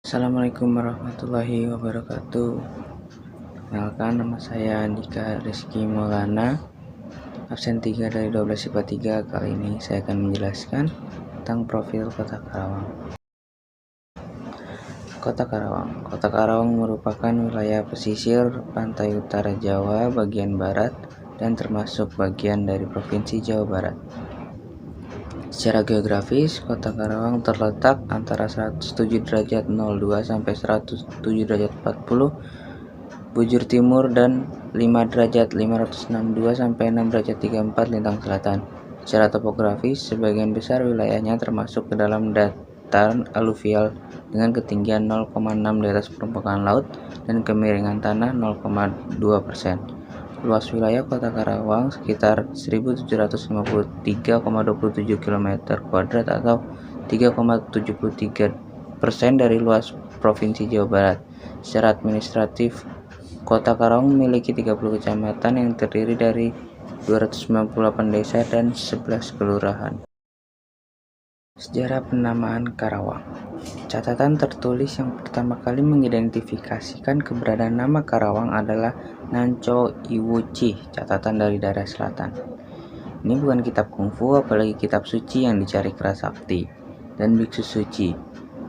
Assalamualaikum warahmatullahi wabarakatuh. Perkenalkan, nama saya Andika Rizky Maulana, absen 3 dari 12 IPA 3. Kali ini saya akan menjelaskan tentang profil Kota Karawang. Kota Karawang merupakan wilayah pesisir pantai utara Jawa bagian barat dan termasuk bagian dari Provinsi Jawa Barat. Secara geografis, Kota Karawang terletak antara 107 derajat 02 sampai 107 derajat 40 bujur timur dan 5 derajat 562 sampai 6 derajat 34 lintang selatan. Secara topografis, sebagian besar wilayahnya termasuk ke dalam dataran aluvial dengan ketinggian 0,6 di atas permukaan laut dan kemiringan tanah 0,2%. Luas wilayah Kota Karawang sekitar 1753,27 km² atau 3,73% dari luas Provinsi Jawa Barat. Secara administratif, Kota Karawang memiliki 30 kecamatan yang terdiri dari 298 desa dan 11 kelurahan. Sejarah penamaan Karawang. Catatan tertulis yang pertama kali mengidentifikasikan keberadaan nama Karawang adalah Nanco Iwuci, catatan dari daerah selatan. Ini bukan kitab kungfu, apalagi kitab suci yang dicari kera sakti dan biksu suci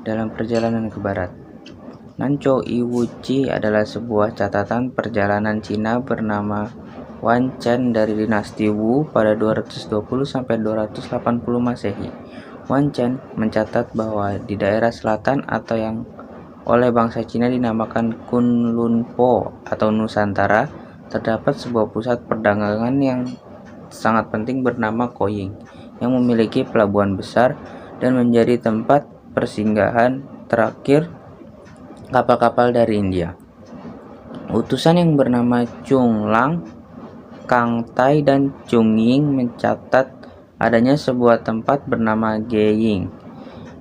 dalam perjalanan ke barat. Nanco Iwuci adalah sebuah catatan perjalanan Cina bernama Wan Chen dari dinasti Wu pada 220 sampai 280 Masehi. Wan Chen mencatat bahwa di daerah selatan atau yang oleh bangsa Cina dinamakan Kunlunpo atau Nusantara terdapat sebuah pusat perdagangan yang sangat penting bernama Koying yang memiliki pelabuhan besar dan menjadi tempat persinggahan terakhir kapal-kapal dari India. Utusan yang bernama Chung Lang, Kang Tai, dan Chung Ying mencatat adanya sebuah tempat bernama Geying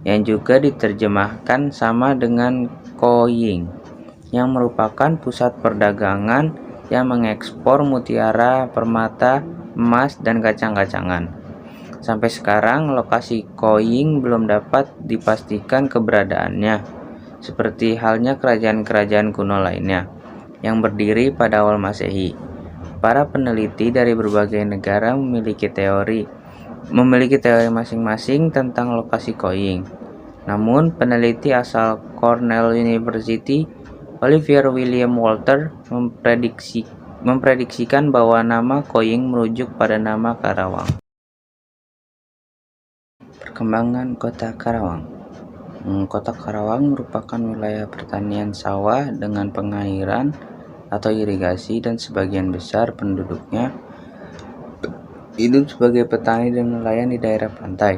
yang juga diterjemahkan sama dengan Koying yang merupakan pusat perdagangan yang mengekspor mutiara, permata, emas, dan kacang-kacangan. Sampai sekarang lokasi Koying belum dapat dipastikan keberadaannya, seperti halnya kerajaan-kerajaan kuno lainnya yang berdiri pada awal Masehi. Para peneliti dari berbagai negara memiliki teori masing-masing tentang lokasi Koying. Namun, peneliti asal Cornell University, Oliver William Walter, memprediksikan bahwa nama Koying merujuk pada nama Karawang. Perkembangan Kota Karawang. Kota Karawang merupakan wilayah pertanian sawah dengan pengairan atau irigasi, dan sebagian besar penduduknya hidup sebagai petani dan nelayan di daerah pantai.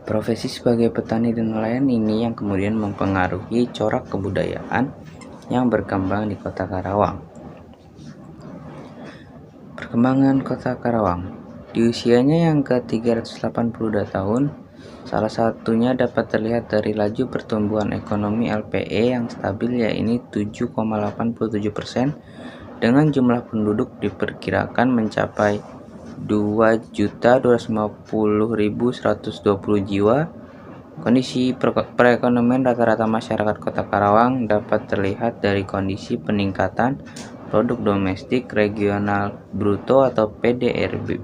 Profesi sebagai petani dan nelayan ini yang kemudian mempengaruhi corak kebudayaan yang berkembang di Kota Karawang. Perkembangan Kota Karawang. Di usianya yang ke-382 tahun, salah satunya dapat terlihat dari laju pertumbuhan ekonomi LPE yang stabil, yaitu 7,87%, dengan jumlah penduduk diperkirakan mencapai 2.250.120 jiwa. Kondisi perekonomian rata-rata masyarakat Kota Karawang dapat terlihat dari kondisi peningkatan produk domestik regional bruto atau PDRB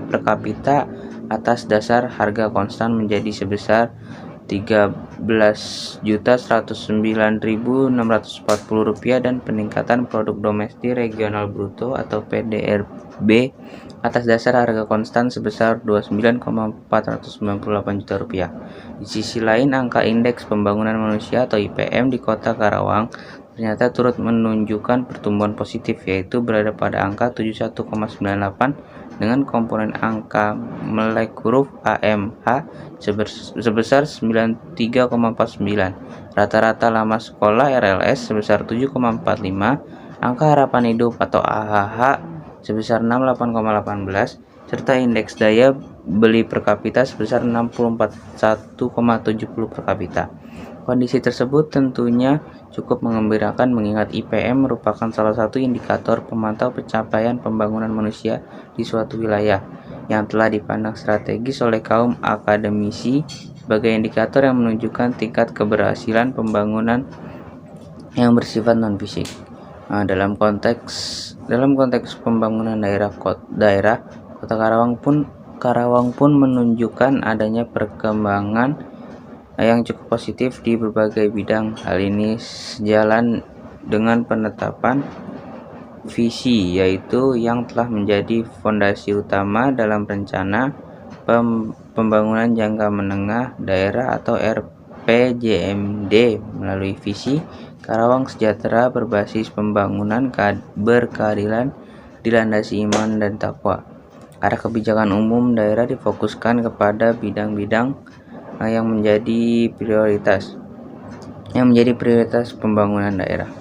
per kapita atas dasar harga konstan menjadi sebesar Rp13.109.640 dan peningkatan produk domestik regional bruto atau PDRB atas dasar harga konstan sebesar Rp29,498 juta. Di sisi lain, angka indeks pembangunan manusia atau IPM di Kota Karawang ternyata turut menunjukkan pertumbuhan positif, yaitu berada pada angka 71,98 dengan komponen angka melek huruf AMH sebesar 93,49. Rata-rata lama sekolah RLS sebesar 7,45, angka harapan hidup atau AHH sebesar 68,18, serta indeks daya beli per kapita sebesar 61,70 per kapita. Kondisi tersebut tentunya cukup mengembirakan mengingat IPM merupakan salah satu indikator pemantau pencapaian pembangunan manusia di suatu wilayah yang telah dipandang strategis oleh kaum akademisi sebagai indikator yang menunjukkan tingkat keberhasilan pembangunan yang bersifat non-fisik. Dalam konteks pembangunan daerah, Kota Karawang pun menunjukkan adanya perkembangan yang cukup positif di berbagai bidang. Hal ini sejalan dengan penetapan visi, yaitu yang telah menjadi fondasi utama dalam rencana pembangunan jangka menengah daerah atau RPJMD. Melalui visi Karawang Sejahtera berbasis pembangunan berkeadilan dilandasi iman dan takwa. Arah kebijakan umum daerah difokuskan kepada bidang-bidang yang menjadi prioritas pembangunan daerah.